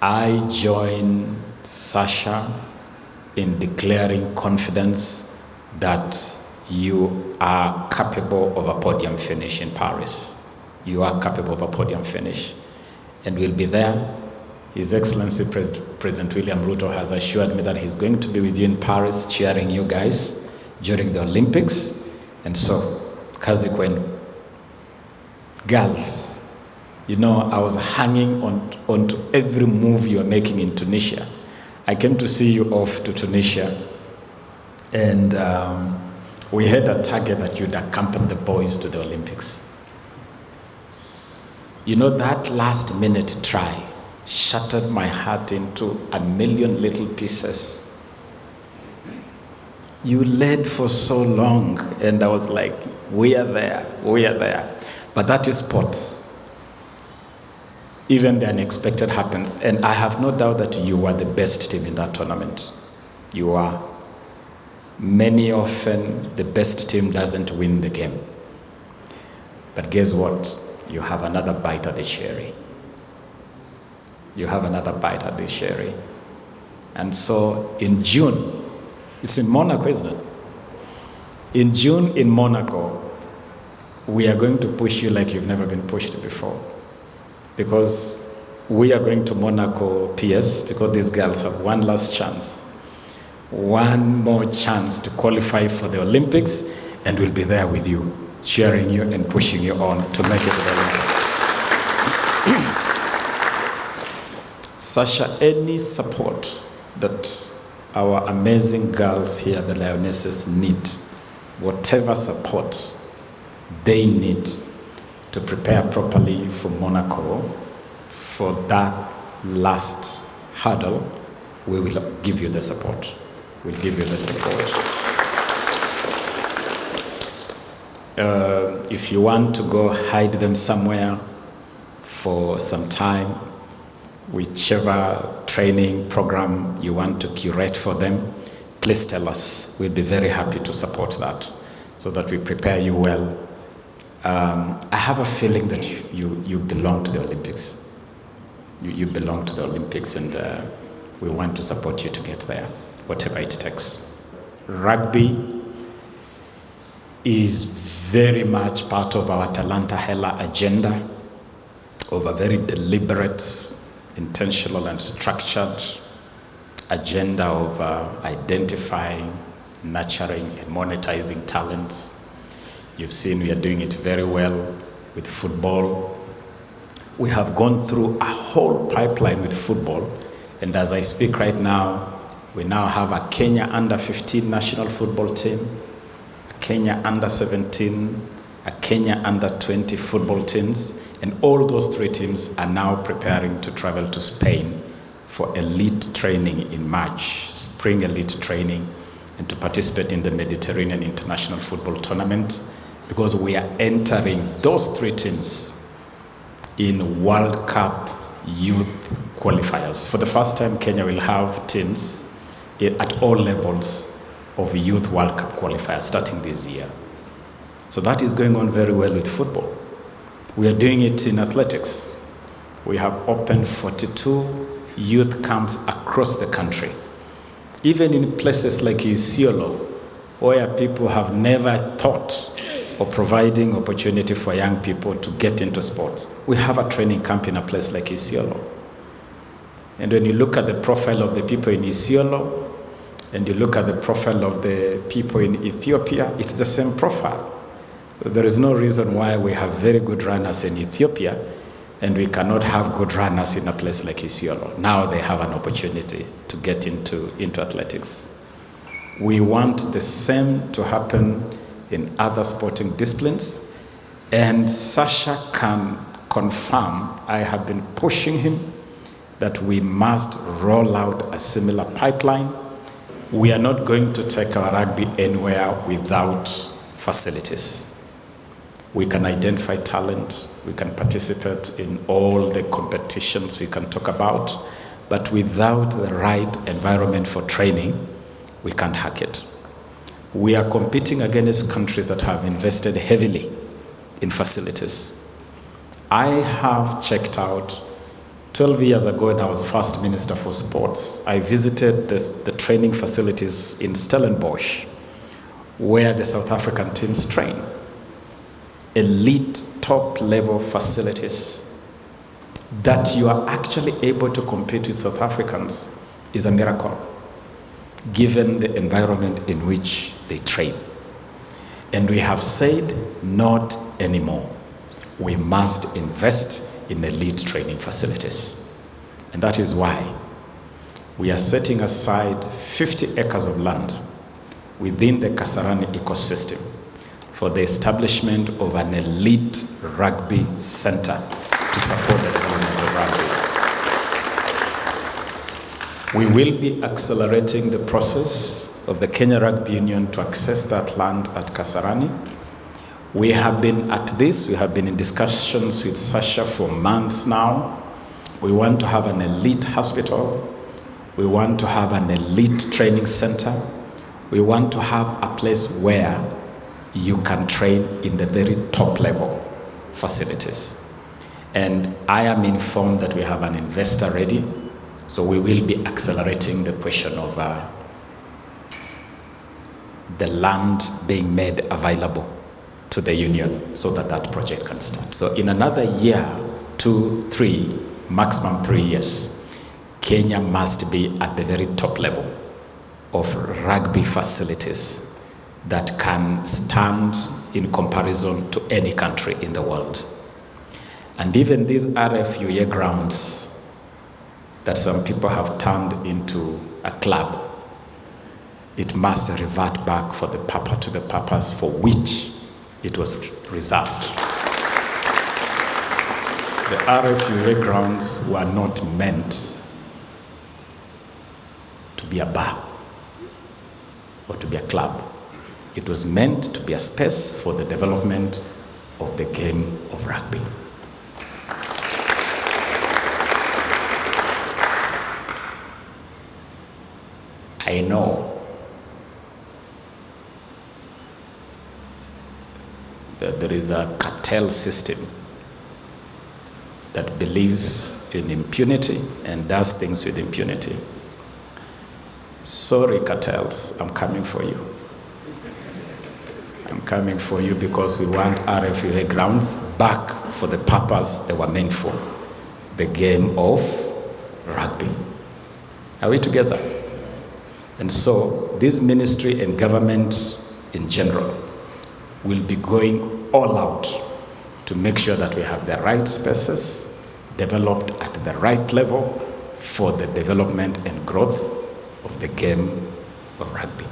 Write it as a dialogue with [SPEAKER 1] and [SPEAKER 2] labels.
[SPEAKER 1] I join Sasha in declaring confidence that you are capable of a podium finish in Paris. You are capable of a podium finish. And we'll be there. His Excellency President William Ruto has assured me that he's going to be with you in Paris, cheering you guys during the Olympics. And so, kazi kwenu. Girls, you know, I was hanging onto every move you're making in Tunisia. I came to see you off to Tunisia, and we had a target that you'd accompany the boys to the Olympics. You know, that last minute try shattered my heart into a million little pieces. You led for so long, and I was like, we are there. But that is sports. Even the unexpected happens. And I have no doubt that you are the best team in that tournament. You are. Many often, the best team doesn't win the game. But guess what? You have another bite at the cherry. You have another bite at the cherry. And so in June, it's in Monaco, isn't it? In June in Monaco, we are going to push you like you've never been pushed before. Because we are going to Monaco PS, because these girls have one last chance. One more chance to qualify for the Olympics, and we'll be there with you, cheering you and pushing you on to make it to the Olympics. Sasha, any support that our amazing girls here, the Lionesses, need, whatever support they need to prepare properly for Monaco, for that last hurdle, we will give you the support. We'll give you the support. If you want to go hide them somewhere for some time, whichever training program you want to curate for them, please tell us. We'll be very happy to support that so that we prepare you well. I have a feeling that you belong to the Olympics. You belong to the Olympics, and we want to support you to get there, whatever it takes. Rugby is very much part of our Talanta Hela agenda, of a very deliberate, intentional and structured agenda of identifying, nurturing and monetizing talents. You've seen we are doing it very well with football. We have gone through a whole pipeline with football, and as I speak right now, we now have a Kenya under-15 national football team, a Kenya under-17, a Kenya under-20 football teams, and all those three teams are now preparing to travel to Spain for elite training in March, spring elite training, and to participate in the Mediterranean International Football Tournament, because we are entering those three teams in World Cup youth qualifiers. For the first time, Kenya will have teams at all levels of youth World Cup qualifiers starting this year. So that is going on very well with football. We are doing it in athletics. We have opened 42 youth camps across the country, even in places like Isiolo, where people have never thought of providing opportunity for young people to get into sports. We have a training camp in a place like Isiolo. And when you look at the profile of the people in Isiolo, and you look at the profile of the people in Ethiopia, it's the same profile. There is no reason why we have very good runners in Ethiopia and we cannot have good runners in a place like Isiolo. Now they have an opportunity to get into athletics. We want the same to happen in other sporting disciplines, and Sasha can confirm, I have been pushing him that we must roll out a similar pipeline. We are not going to take our rugby anywhere without facilities. We can identify talent, we can participate in all the competitions we can talk about, but without the right environment for training, we can't hack it. We are competing against countries that have invested heavily in facilities. I have checked out 12 years ago, when I was first Minister for Sports, I visited the training facilities in Stellenbosch, where the South African teams train. Elite, top-level facilities that you are actually able to compete with South Africans is a miracle, given the environment in which they train. And we have said, not anymore. We must invest in elite training facilities. And that is why we are setting aside 50 acres of land within the Kasarani ecosystem for the establishment of an elite rugby center to support the development of rugby. We will be accelerating the process of the Kenya Rugby Union to access that land at Kasarani. We have been at this, we have been in discussions with Sasha for months now. We want to have an elite hospital. We want to have an elite training center. We want to have a place where you can train in the very top level facilities. And I am informed that we have an investor ready, so we will be accelerating the question of the land being made available to the union so that that project can start. So in another year, 2, 3, maximum 3 years, Kenya must be at the very top level of rugby facilities that can stand in comparison to any country in the world. And even these RFUA grounds that some people have turned into a club, it must revert back to the purpose for which it was reserved. The RFUA grounds were not meant to be a bar or to be a club. It was meant to be a space for the development of the game of rugby. I know that there is a cartel system that believes in impunity and does things with impunity. Sorry, cartels, I'm coming for you. I'm coming for you because we want RFUA grounds back for the purpose they were meant for, the game of rugby. Are we together? And so this ministry and government in general will be going all out to make sure that we have the right spaces developed at the right level for the development and growth of the game of rugby.